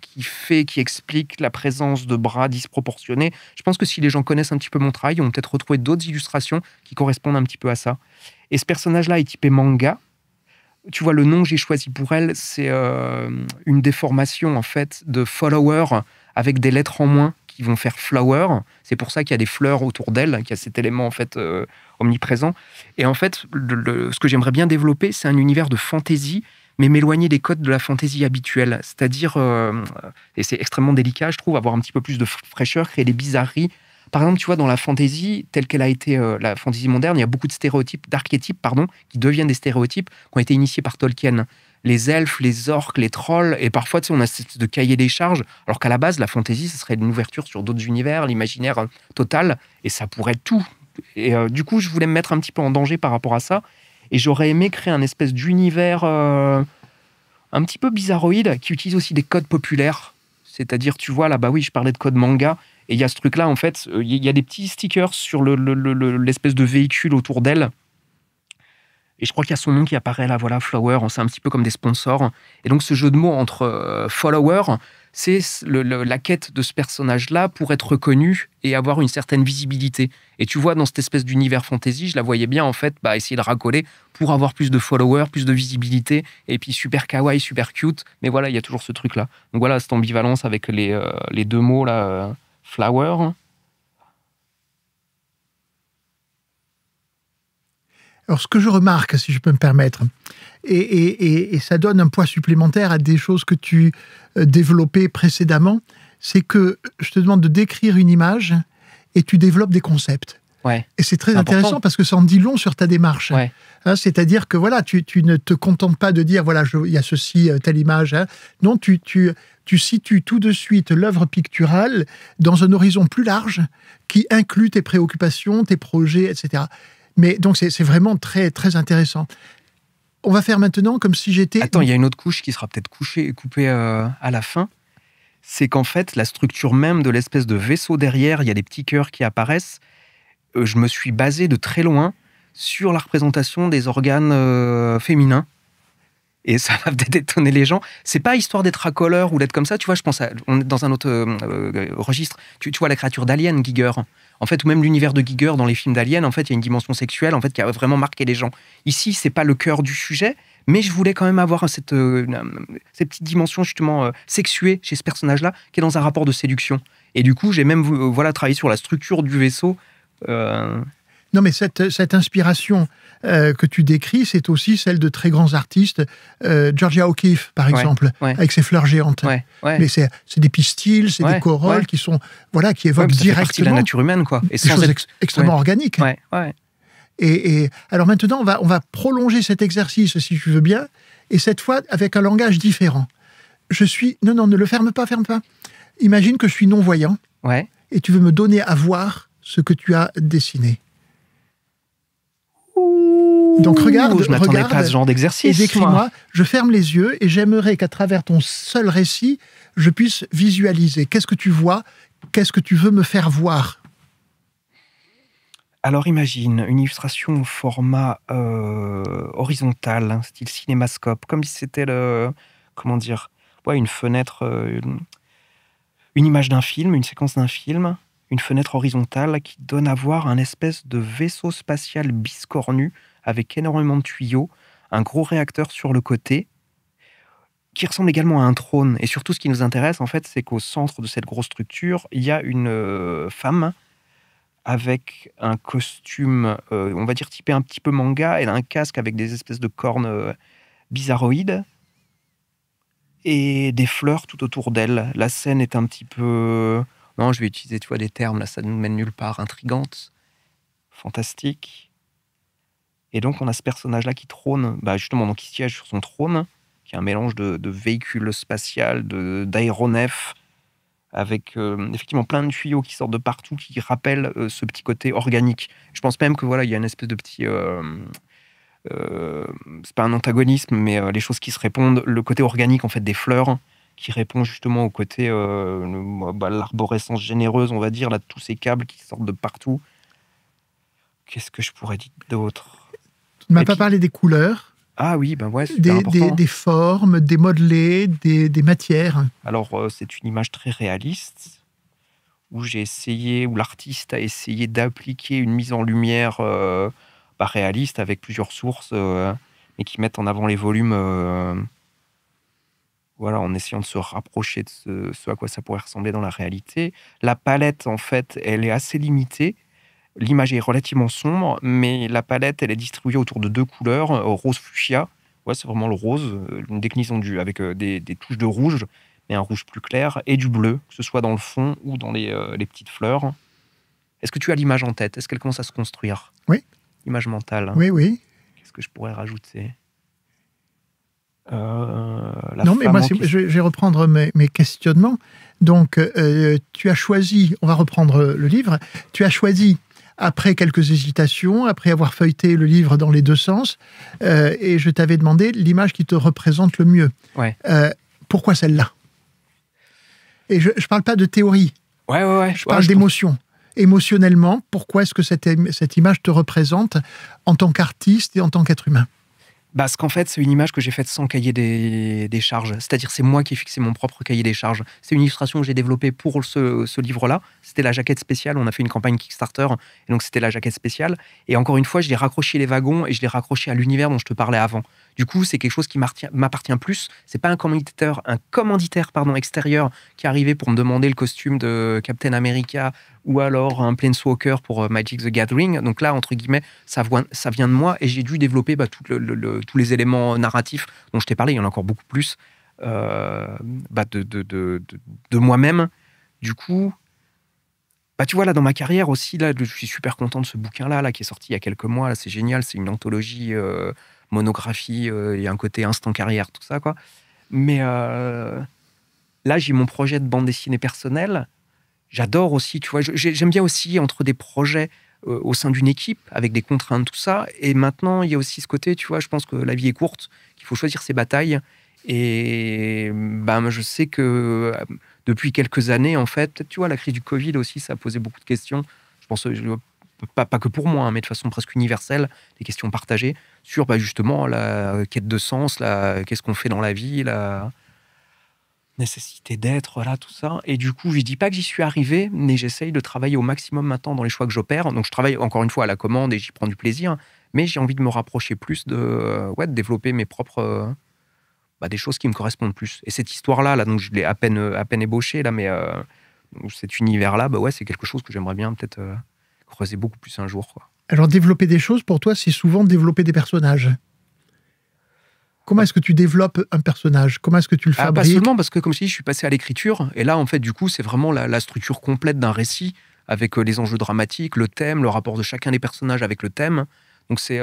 qui explique la présence de bras disproportionnés. Je pense que si les gens connaissent un petit peu mon travail, ils vont peut-être retrouver d'autres illustrations qui correspondent un petit peu à ça. Et ce personnage-là est typé manga. Tu vois, le nom que j'ai choisi pour elle, c'est une déformation en fait de follower avec des lettres en moins qui vont faire flower. C'est pour ça qu'il y a des fleurs autour d'elle, qu'il y a cet élément en fait omniprésent. Et en fait, ce que j'aimerais bien développer, c'est un univers de fantasy, mais m'éloigner des codes de la fantasy habituelle. C'est-à-dire, et c'est extrêmement délicat, je trouve, avoir un petit peu plus de fraîcheur, créer des bizarreries. Par exemple, tu vois, dans la fantasy, telle qu'elle a été la fantasy moderne, il y a beaucoup de stéréotypes, d'archétypes, qui deviennent des stéréotypes, qui ont été initiés par Tolkien. Les elfes, les orques, les trolls, et parfois, tu sais, on a cette de cahier des charges, alors qu'à la base, la fantasy, ce serait une ouverture sur d'autres univers, l'imaginaire total, et ça pourrait être tout. Et du coup, je voulais me mettre un petit peu en danger par rapport à ça, et j'aurais aimé créer un espèce d'univers un petit peu bizarroïde, qui utilise aussi des codes populaires. C'est-à-dire, tu vois, là, bah oui, je parlais de code manga, et il y a ce truc-là, en fait, il y a des petits stickers sur l'espèce de véhicule autour d'elle. Et je crois qu'il y a son nom qui apparaît là, voilà, Flower, c'est un petit peu comme des sponsors. Et donc, ce jeu de mots entre follower, c'est la quête de ce personnage-là pour être reconnu et avoir une certaine visibilité. Et tu vois, dans cette espèce d'univers fantasy, je la voyais bien, en fait, essayer de racoler pour avoir plus de followers, plus de visibilité, et puis super kawaii, super cute. Mais voilà, il y a toujours ce truc-là. Donc voilà, cette ambivalence avec les deux mots, là, flower. Alors, ce que je remarque, si je peux me permettre, et ça donne un poids supplémentaire à des choses que tu développais précédemment, c'est que je te demande de décrire une image et tu développes des concepts. Ouais. Et c'est très intéressant parce que ça en dit long sur ta démarche. Ouais. Hein, c'est-à-dire que voilà, tu ne te contentes pas de dire voilà, il y a ceci, telle image. Hein. Non, tu situes tout de suite l'œuvre picturale dans un horizon plus large qui inclut tes préoccupations, tes projets, etc. Mais donc c'est vraiment très, très intéressant. On va faire maintenant comme si j'étais... Attends, il y a une autre couche qui sera peut-être coupée à la fin. C'est qu'en fait, la structure même de l'espèce de vaisseau derrière, il y a des petits cœurs qui apparaissent. Je me suis basé de très loin sur la représentation des organes féminins. Et ça va peut-être étonner les gens. C'est pas histoire d'être racoleur ou d'être comme ça. Tu vois, on est dans un autre registre. Tu vois la créature d'Alien, Giger. En fait, ou même l'univers de Giger dans les films d'Alien, en fait, il y a une dimension sexuelle en fait, qui a vraiment marqué les gens. Ici, c'est pas le cœur du sujet, Mais je voulais quand même avoir cette petite dimension justement sexuée chez ce personnage-là, qui est dans un rapport de séduction. Et du coup, j'ai même travaillé sur la structure du vaisseau. Non, mais cette inspiration que tu décris, c'est aussi celle de très grands artistes. Georgia O'Keeffe, par exemple, avec ses fleurs géantes. Mais c'est des pistils, c'est des corolles qui sont, qui évoquent directement de la nature humaine, quoi. Et des choses extrêmement organiques. Et alors maintenant, on va prolonger cet exercice, si tu veux bien, et cette fois avec un langage différent. Non, ne le ferme pas. Imagine que je suis non-voyant, et tu veux me donner à voir ce que tu as dessiné. Donc regarde, je m'attendais pas à ce genre d'exercice. Et décris-moi. Je ferme les yeux et j'aimerais qu'à travers ton seul récit, je puisse visualiser. Qu'est-ce que tu vois? Qu'est-ce que tu veux me faire voir? Alors imagine une illustration au format horizontal, style cinémascope, comme si c'était une fenêtre, une image d'un film, une séquence d'un film, une fenêtre horizontale qui donne à voir un espèce de vaisseau spatial biscornu avec énormément de tuyaux, un gros réacteur sur le côté, qui ressemble également à un trône. Et surtout, ce qui nous intéresse, en fait, c'est qu'au centre de cette grosse structure, il y a une femme avec un costume, on va dire typé un petit peu manga. Elle a un casque avec des espèces de cornes bizarroïdes et des fleurs tout autour d'elle. La scène est un petit peu... Non, je vais utiliser des termes, là, ça ne nous mène nulle part. Intrigante, fantastique. Et donc, on a ce personnage-là qui trône, justement, qui siège sur son trône, qui est un mélange de véhicule spatial, d'aéronefs, avec effectivement plein de tuyaux qui sortent de partout, qui rappellent ce petit côté organique. Je pense même que il y a une espèce de petit... c'est pas un antagonisme, mais les choses qui se répondent. Le côté organique, en fait, des fleurs, qui répond justement au côté l'arborescence généreuse, on va dire, là, tous ces câbles qui sortent de partout. Qu'est-ce que je pourrais dire d'autre? Tu ne m'as pas parlé des couleurs. Ah oui, super important. Des formes, des modelés, des matières. Alors, c'est une image très réaliste, où l'artiste a essayé d'appliquer une mise en lumière réaliste avec plusieurs sources, mais qui mettent en avant les volumes, en essayant de se rapprocher de ce à quoi ça pourrait ressembler dans la réalité. La palette, en fait, elle est assez limitée. L'image est relativement sombre, mais la palette, elle est distribuée autour de 2 couleurs, rose fuchsia. C'est vraiment le rose, une déclinaison avec des touches de rouge, mais un rouge plus clair, et du bleu, que ce soit dans le fond ou dans les petites fleurs. Est-ce que tu as l'image en tête? Est-ce qu'elle commence à se construire? Oui. Image mentale. Oui. Qu'est-ce que je pourrais rajouter? Mais moi, je vais reprendre mes questionnements. Donc, tu as choisi, on va reprendre le livre, tu as choisi, après quelques hésitations, après avoir feuilleté le livre dans les 2 sens, et je t'avais demandé l'image qui te représente le mieux. Pourquoi celle-là? Et je ne parle pas de théorie. Je parle d'émotion. Émotionnellement, pourquoi est-ce que cette image te représente en tant qu'artiste et en tant qu'être humain? Parce qu'en fait, c'est une image que j'ai faite sans cahier des charges. C'est-à-dire, c'est moi qui ai fixé mon propre cahier des charges. C'est une illustration que j'ai développée pour ce livre-là. C'était la jaquette spéciale. On a fait une campagne Kickstarter, et donc c'était la jaquette spéciale. Et encore une fois, je l'ai raccroché les wagons et je l'ai raccroché à l'univers dont je te parlais avant. Du coup, c'est quelque chose qui m'appartient plus. C'est pas un commanditaire extérieur qui est arrivé pour me demander le costume de Captain America ou alors un Planeswalker pour Magic the Gathering. Donc là, entre guillemets, ça vient de moi, et j'ai dû développer tous les éléments narratifs dont je t'ai parlé. Il y en a encore beaucoup plus de moi-même. Du coup, tu vois, là, dans ma carrière aussi, là, je suis super content de ce bouquin-là, qui est sorti il y a quelques mois. Là, c'est génial, c'est une anthologie, monographie, il y a un côté instant carrière, tout ça, quoi. Mais là, j'ai mon projet de bande dessinée personnelle. J'adore aussi, tu vois, j'aime bien aussi entre des projets au sein d'une équipe, avec des contraintes, tout ça. Et maintenant, il y a aussi ce côté, tu vois, je pense que la vie est courte, qu'il faut choisir ses batailles. Et je sais que depuis quelques années, en fait, peut-être, tu vois, la crise du Covid aussi, ça a posé beaucoup de questions. Je pense, pas que pour moi, mais de façon presque universelle, des questions partagées sur justement la quête de sens, qu'est-ce qu'on fait dans la vie, la nécessité d'être, tout ça. Et du coup, je dis pas que j'y suis arrivé, mais j'essaye de travailler au maximum maintenant dans les choix que j'opère. Donc, je travaille encore une fois à la commande et j'y prends du plaisir. mais j'ai envie de me rapprocher plus de développer mes propres... des choses qui me correspondent plus. Et cette histoire-là, donc je l'ai à peine ébauchée, là, mais cet univers-là, c'est quelque chose que j'aimerais bien peut-être creuser beaucoup plus un jour, quoi. Alors, développer des choses, pour toi, c'est souvent développer des personnages. Comment est-ce que tu développes un personnage? Comment est-ce que tu le fabriques? Pas seulement, parce que, comme je dis, je suis passé à l'écriture, et là, en fait, du coup, c'est vraiment la structure complète d'un récit, avec les enjeux dramatiques, le thème, le rapport de chacun des personnages avec le thème. Donc, c'est...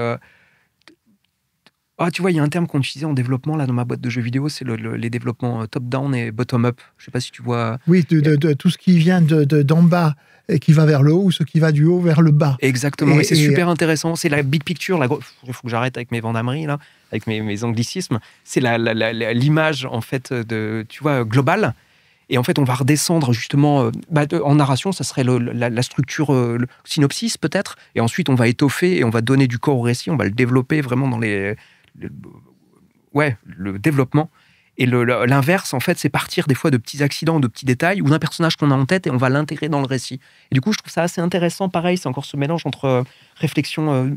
tu vois, il y a un terme qu'on utilisait en développement, là, dans ma boîte de jeux vidéo, c'est les développements top-down et bottom-up. Je sais pas si tu vois... Oui, de tout ce qui vient d'en bas et qui va vers le haut, ou ce qui va du haut vers le bas. Exactement, et c'est super intéressant. C'est la big picture, il faut que j'arrête avec mes vendameries, là, avec mes anglicismes. C'est l'image, en fait, tu vois, globale. Et en fait, on va redescendre, justement, en narration, ça serait la structure, le synopsis, peut-être. Et ensuite, on va étoffer et on va donner du corps au récit, on va le développer vraiment dans le développement. Et l'inverse, en fait, c'est partir des fois de petits accidents, de petits détails, ou d'un personnage qu'on a en tête et on va l'intégrer dans le récit. Et du coup, je trouve ça assez intéressant. Pareil, c'est encore ce mélange entre réflexion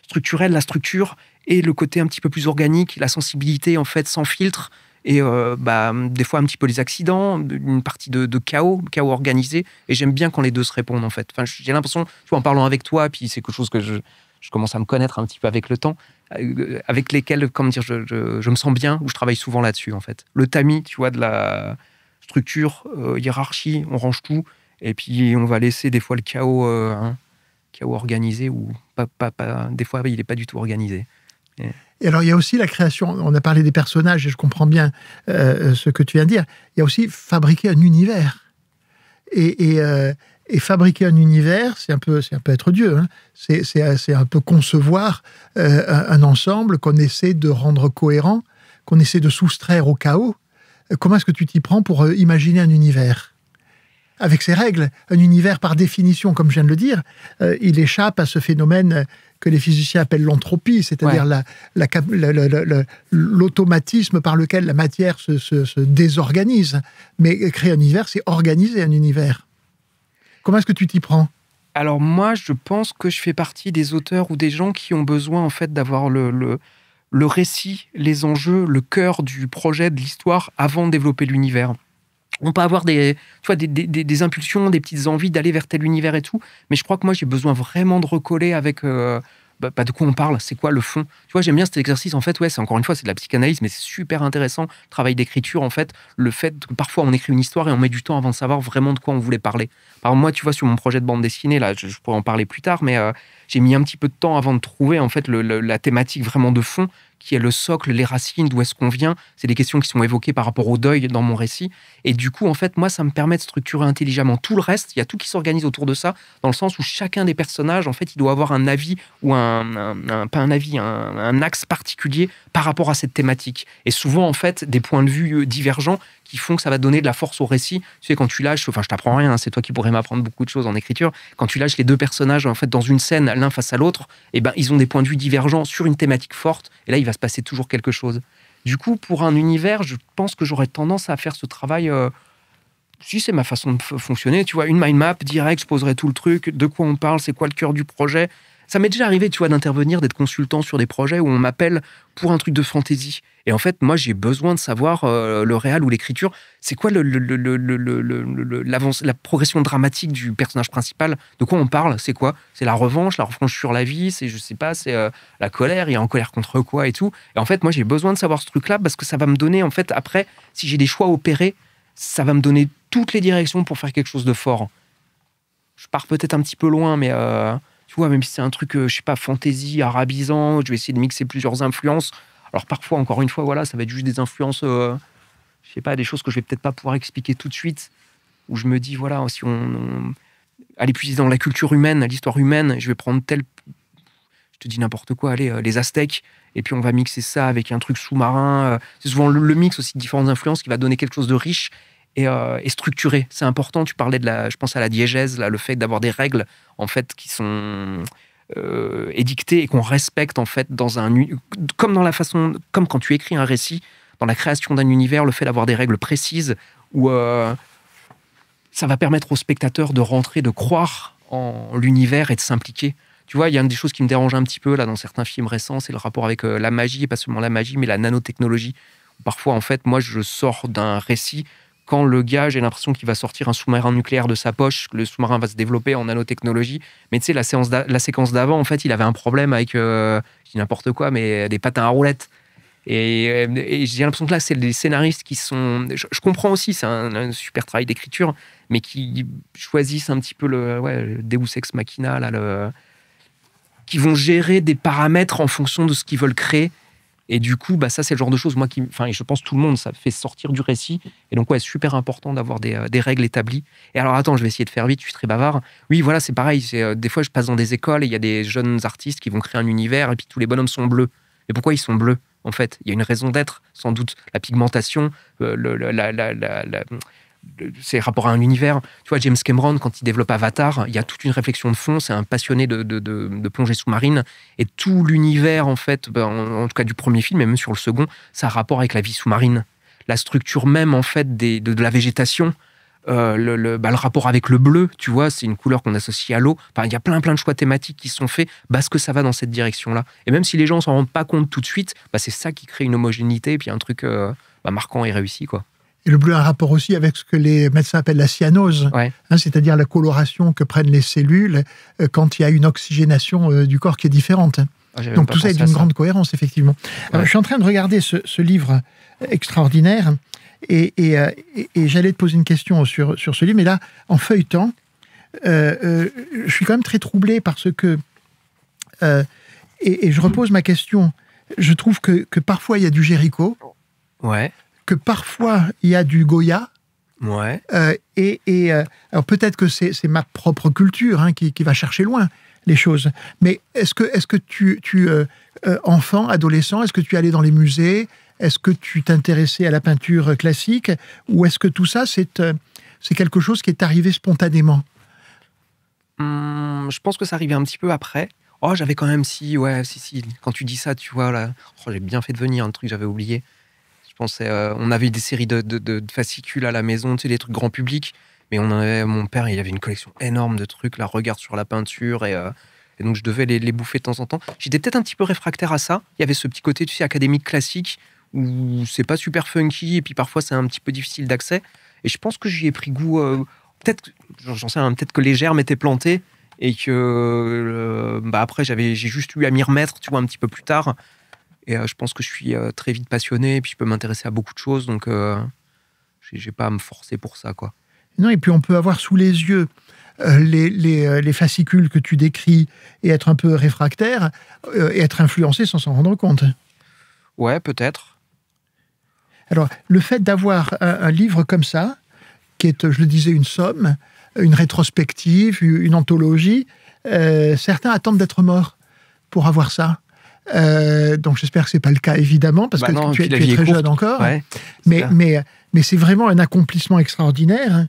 structurelle, la structure, et le côté un petit peu plus organique, la sensibilité, en fait, sans filtre. Et des fois, un petit peu les accidents, une partie de chaos organisé. Et j'aime bien quand les deux se répondent, en fait. Enfin, j'ai l'impression, tu vois, en parlant avec toi, puis c'est quelque chose que je commence à me connaître un petit peu avec le temps, avec lesquels, comment dire, je me sens bien, où je travaille souvent là-dessus, en fait. Le tamis, tu vois, de la structure, hiérarchie, on range tout, et puis on va laisser des fois le chaos organisé, ou des fois, il n'est pas du tout organisé. Et alors, il y a aussi la création, on a parlé des personnages, et je comprends bien ce que tu viens de dire, il y a aussi fabriquer un univers. Et fabriquer un univers, c'est un peu être Dieu, hein. C'est un peu concevoir un ensemble qu'on essaie de rendre cohérent, qu'on essaie de soustraire au chaos. Comment est-ce que tu t'y prends pour imaginer un univers? Avec ses règles, un univers par définition, comme je viens de le dire, il échappe à ce phénomène que les physiciens appellent l'entropie, c'est-à-dire l'automatisme par lequel la matière se désorganise. Mais créer un univers, c'est organiser un univers. Comment est-ce que tu t'y prends? Alors moi, je pense que je fais partie des auteurs ou des gens qui ont besoin, en fait, d'avoir le récit, les enjeux, le cœur du projet, de l'histoire, avant de développer l'univers. On peut avoir des impulsions, des petites envies d'aller vers tel univers et tout, mais je crois que moi, j'ai besoin vraiment de recoller avec de quoi on parle, c'est quoi le fond. Tu vois, j'aime bien cet exercice, en fait, c'est encore une fois, c'est de la psychanalyse, mais c'est super intéressant, le travail d'écriture, en fait, le fait que parfois on écrit une histoire et on met du temps avant de savoir vraiment de quoi on voulait parler. Par exemple, moi, tu vois, sur mon projet de bande dessinée, là, je pourrais en parler plus tard, mais j'ai mis un petit peu de temps avant de trouver, en fait, la thématique vraiment de fond, qui est le socle, les racines, d'où est-ce qu'on vient. C'est des questions qui sont évoquées par rapport au deuil dans mon récit. Et du coup, en fait, moi, ça me permet de structurer intelligemment tout le reste. Il y a tout qui s'organise autour de ça, dans le sens où chacun des personnages, en fait, il doit avoir un avis ou pas un avis, un axe particulier par rapport à cette thématique. Et souvent, en fait, des points de vue divergents qui font que ça va donner de la force au récit. Tu sais, quand tu lâches, enfin, je t'apprends rien, hein, c'est toi qui pourrais m'apprendre beaucoup de choses en écriture. Quand tu lâches les deux personnages, en fait, dans une scène, l'un face à l'autre, ils ont des points de vue divergents sur une thématique forte. Et là, il va se passer toujours quelque chose. Du coup, pour un univers, je pense que j'aurais tendance à faire ce travail. Si c'est ma façon de fonctionner, tu vois, une mind map direct, je poserai tout le truc, de quoi on parle, c'est quoi le cœur du projet. Ça m'est déjà arrivé, tu vois, d'intervenir, d'être consultant sur des projets où on m'appelle pour un truc de fantasy. Et en fait, moi, j'ai besoin de savoir le réal ou l'écriture. C'est quoi la progression dramatique du personnage principal? De quoi on parle? C'est quoi? C'est la revanche sur la vie? C'est, je sais pas, c'est la colère. Il est en colère contre quoi et tout. Et en fait, moi, j'ai besoin de savoir ce truc-là parce que ça va me donner, en fait, après, si j'ai des choix à opérer, ça va me donner toutes les directions pour faire quelque chose de fort. Je pars peut-être un petit peu loin, mais... tu vois, même si c'est un truc, je sais pas, fantasy, arabisant, je vais essayer de mixer plusieurs influences. Alors parfois, encore une fois, voilà, ça va être juste des influences, je sais pas, des choses que je vais peut-être pas pouvoir expliquer tout de suite, où je me dis, voilà, si on aller puiser dans la culture humaine, l'histoire humaine, je vais prendre je te dis n'importe quoi, allez, les Aztèques, et puis on va mixer ça avec un truc sous-marin. C'est souvent le mix aussi de différentes influences qui va donner quelque chose de riche et structuré. C'est important. Tu parlais je pense à la diégèse, là, le fait d'avoir des règles en fait qui sont édictées et qu'on respecte en fait comme quand tu écris un récit, dans la création d'un univers, le fait d'avoir des règles précises où ça va permettre au spectateur de rentrer, de croire en l'univers et de s'impliquer. Tu vois, il y a une des choses qui me dérange un petit peu là dans certains films récents, c'est le rapport avec la magie, et pas seulement la magie, mais la nanotechnologie. Parfois, en fait, moi, je sors d'un récit quand le gars, j'ai l'impression qu'il va sortir un sous-marin nucléaire de sa poche, que le sous-marin va se développer en nanotechnologie. Mais tu sais, la séquence d'avant, en fait, il avait un problème avec, je dis n'importe quoi, mais des patins à roulettes. Et j'ai l'impression que là, c'est les scénaristes qui sont... Je comprends aussi, c'est un super travail d'écriture, mais qui choisissent un petit peu le Deus Ex Machina, là, qui vont gérer des paramètres en fonction de ce qu'ils veulent créer. Et du coup, bah, ça, c'est le genre de choses, moi, et je pense tout le monde, ça fait sortir du récit. Et donc, ouais, super important d'avoir des règles établies. Et alors, attends, je vais essayer de faire vite, je suis très bavard. Oui, voilà, c'est pareil. Des fois, je passe dans des écoles et il y a des jeunes artistes qui vont créer un univers et puis tous les bonhommes sont bleus. Et pourquoi ils sont bleus, en fait? Il y a une raison d'être, sans doute. La pigmentation, c'est rapport à un univers. Tu vois, James Cameron, quand il développe Avatar, il y a toute une réflexion de fond. C'est un passionné de plongée sous-marine. Et tout l'univers, en fait, en tout cas du premier film, et même sur le second, ça a rapport avec la vie sous-marine. La structure même, en fait, de la végétation. Le rapport avec le bleu, tu vois, c'est une couleur qu'on associe à l'eau. Enfin, il y a plein de choix thématiques qui sont faits parce que ça va dans cette direction-là. Et même si les gens ne s'en rendent pas compte tout de suite, c'est ça qui crée une homogénéité et puis un truc marquant et réussi, quoi. Et le bleu a un rapport aussi avec ce que les médecins appellent la cyanose, ouais. C'est-à-dire la coloration que prennent les cellules quand il y a une oxygénation du corps qui est différente. Donc tout ça est d'une grande cohérence, effectivement. Ouais. Alors, je suis en train de regarder ce livre extraordinaire et j'allais te poser une question sur ce livre, mais là, en feuilletant, je suis quand même très troublé parce que, et je repose ma question, je trouve que parfois il y a du Géricault, ouais. que parfois il y a du Goya. Ouais. Alors peut-être que c'est ma propre culture qui va chercher loin les choses. Mais est-ce que tu enfant, adolescent, est-ce que tu allais dans les musées? Est-ce que tu t'intéressais à la peinture classique? Ou est-ce que tout ça, c'est quelque chose qui est arrivé spontanément? Je pense que ça arrivait un petit peu après. Oh, j'avais quand même si. Quand tu dis ça, tu vois, là, j'ai bien fait de venir, un truc que j'avais oublié. Je pensais, on avait des séries de fascicules à la maison, tu sais, des trucs grand public. Mais mon père, il avait une collection énorme de trucs, là, Regarde sur la peinture. Et donc, je devais les bouffer de temps en temps. J'étais peut-être un petit peu réfractaire à ça. Il y avait ce petit côté, tu sais, académique classique, où c'est pas super funky, et puis parfois, c'est un petit peu difficile d'accès. Et je pense que j'y ai pris goût. Peut-être, j'en sais rien, peut-être que les germes étaient plantés, et que après, j'ai juste eu à m'y remettre, tu vois, un petit peu plus tard. Et je pense que je suis très vite passionné, et puis je peux m'intéresser à beaucoup de choses, donc j'ai pas à me forcer pour ça, quoi. Non, et puis on peut avoir sous les yeux les fascicules que tu décris et être un peu réfractaire et être influencé sans s'en rendre compte. Ouais, peut-être. Alors, le fait d'avoir un livre comme ça, qui est, je le disais, une somme, une rétrospective, une anthologie, certains attendent d'être morts pour avoir ça. Donc j'espère que c'est pas le cas, évidemment, parce que tu es très jeune encore. Ouais, mais c'est vraiment un accomplissement extraordinaire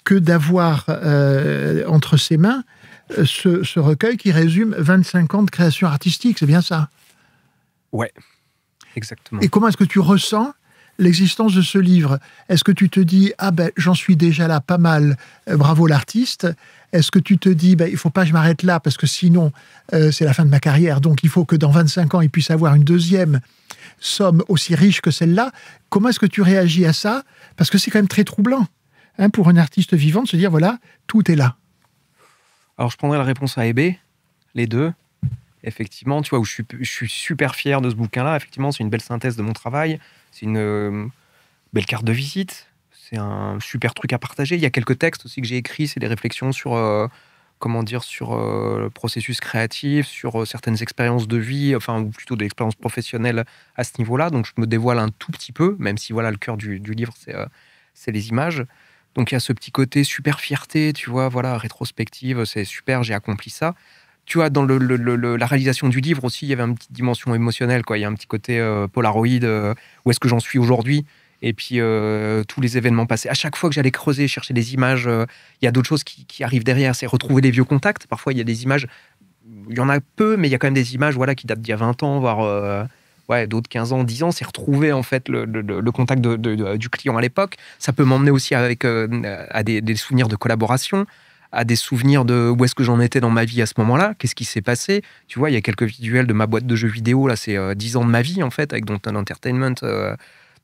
que d'avoir entre ses mains ce recueil qui résume 25 ans de création artistique, c'est bien ça? Ouais, exactement. Et comment est-ce que tu ressens l'existence de ce livre? Est-ce que tu te dis, j'en suis déjà là pas mal, bravo l'artiste? Est-ce que tu te dis, il ne faut pas que je m'arrête là, parce que sinon, c'est la fin de ma carrière, donc il faut que dans 25 ans, il puisse avoir une deuxième somme aussi riche que celle-là? Comment est-ce que tu réagis à ça? Parce que c'est quand même très troublant, pour un artiste vivant, de se dire, voilà, tout est là. Alors, je prendrais la réponse A et B, les deux. Effectivement, tu vois, où je suis super fier de ce bouquin-là. Effectivement, c'est une belle synthèse de mon travail. C'est une belle carte de visite. C'est un super truc à partager. Il y a quelques textes aussi que j'ai écrits. C'est des réflexions sur, le processus créatif, sur certaines expériences de vie, ou plutôt des expériences professionnelles à ce niveau-là. Donc, je me dévoile un tout petit peu, même si, voilà, le cœur du livre, c'est les images. Donc, il y a ce petit côté super fierté, tu vois, voilà, rétrospective. C'est super, j'ai accompli ça. Tu vois, dans la réalisation du livre aussi, il y avait une petite dimension émotionnelle, quoi. Il y a un petit côté Polaroid, où est-ce que j'en suis aujourd'hui? Et puis, tous les événements passés. À chaque fois que j'allais creuser, chercher des images, il y a d'autres choses qui arrivent derrière. C'est retrouver des vieux contacts. Parfois, il y a des images, il y en a peu, mais il y a quand même des images, voilà, qui datent d'il y a 20 ans, voire d'autres 15 ans, 10 ans. C'est retrouver, en fait, le contact du client à l'époque. Ça peut m'emmener aussi à des souvenirs de collaboration, à des souvenirs de où est-ce que j'en étais dans ma vie à ce moment-là, qu'est-ce qui s'est passé. Tu vois, il y a quelques visuels de ma boîte de jeux vidéo, là, c'est 10 ans de ma vie, en fait, avec Downton Entertainment,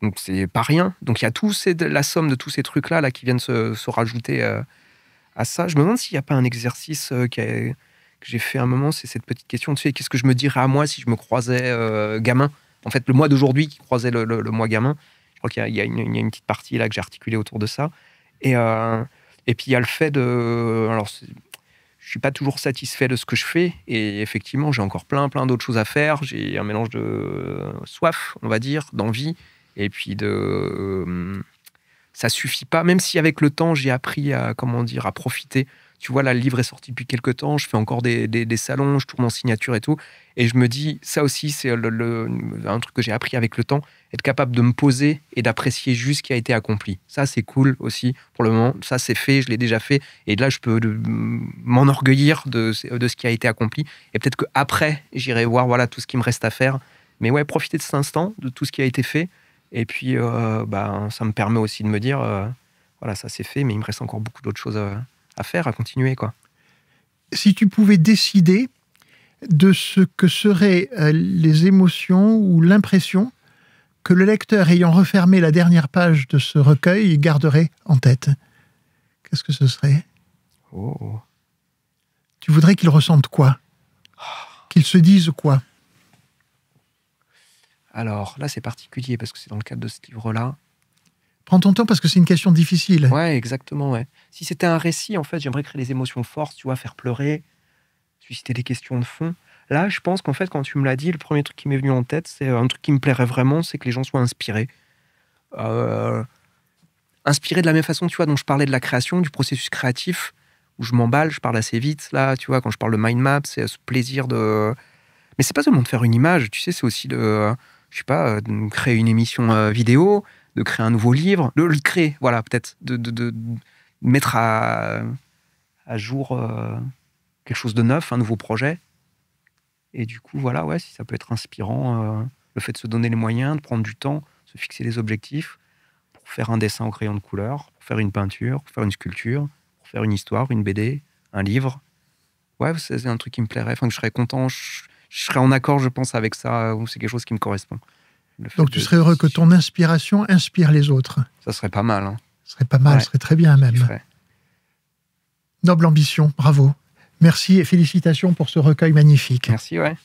donc c'est pas rien. Donc il y a la somme de tous ces trucs-là là, qui viennent se rajouter à ça. Je me demande s'il n'y a pas un exercice que j'ai fait à un moment, c'est cette petite question, tu sais, qu'est-ce que je me dirais à moi si je me croisais gamin. En fait, le moi d'aujourd'hui qui croisait le moi gamin, je crois qu'il y a une petite partie là que j'ai articulée autour de ça. Et puis il y a le fait de... Alors, je suis pas toujours satisfait de ce que je fais, et effectivement, j'ai encore plein d'autres choses à faire. J'ai un mélange de soif, on va dire, d'envie, et puis ça suffit pas, même si avec le temps, j'ai appris à profiter. Tu vois, là, le livre est sorti depuis quelques temps, je fais encore des salons, je tourne en signature et tout, et je me dis, ça aussi, c'est un truc que j'ai appris avec le temps, être capable de me poser et d'apprécier juste ce qui a été accompli. Ça, c'est cool aussi, pour le moment. Ça, c'est fait, je l'ai déjà fait, et là, je peux m'enorgueillir de ce qui a été accompli, et peut-être qu'après, j'irai voir voilà, tout ce qui me reste à faire. Mais ouais, profiter de cet instant, de tout ce qui a été fait, et puis ça me permet aussi de me dire, voilà, ça c'est fait, mais il me reste encore beaucoup d'autres choses à faire, à continuer, quoi. Si tu pouvais décider de ce que seraient les émotions ou l'impression que le lecteur ayant refermé la dernière page de ce recueil garderait en tête, qu'est-ce que ce serait ? Oh. Tu voudrais qu'il ressente quoi ? Qu'il se dise quoi ? Alors, là, c'est particulier, parce que c'est dans le cadre de ce livre-là. Prends ton temps, parce que c'est une question difficile. Ouais, exactement, ouais. Si c'était un récit, en fait, j'aimerais créer des émotions fortes, tu vois, faire pleurer, susciter des questions de fond. Là, je pense qu'en fait, quand tu me l'as dit, le premier truc qui m'est venu en tête, c'est un truc qui me plairait vraiment, c'est que les gens soient inspirés. Inspirés de la même façon, tu vois, dont je parlais de la création, du processus créatif, où je m'emballe, je parle assez vite, là, tu vois, quand je parle de mind map, c'est ce plaisir de... Mais c'est pas seulement de faire une image, tu sais, c'est aussi de créer une émission vidéo, de créer un nouveau livre, de le créer, voilà, peut-être, de mettre à jour quelque chose de neuf, un nouveau projet. Et du coup, voilà, ouais, si ça peut être inspirant, le fait de se donner les moyens, de prendre du temps, se fixer des objectifs, pour faire un dessin au crayon de couleur, pour faire une peinture, pour faire une sculpture, pour faire une histoire, une BD, un livre. Ouais, c'est un truc qui me plairait, enfin, que je serais content, je serais en accord, je pense, avec ça, ou c'est quelque chose qui me correspond. Donc tu serais heureux que ton inspiration inspire les autres. Ça serait pas mal. Hein. Ce serait pas mal, ce serait très bien même. Noble ambition, bravo. Merci et félicitations pour ce recueil magnifique. Merci, ouais.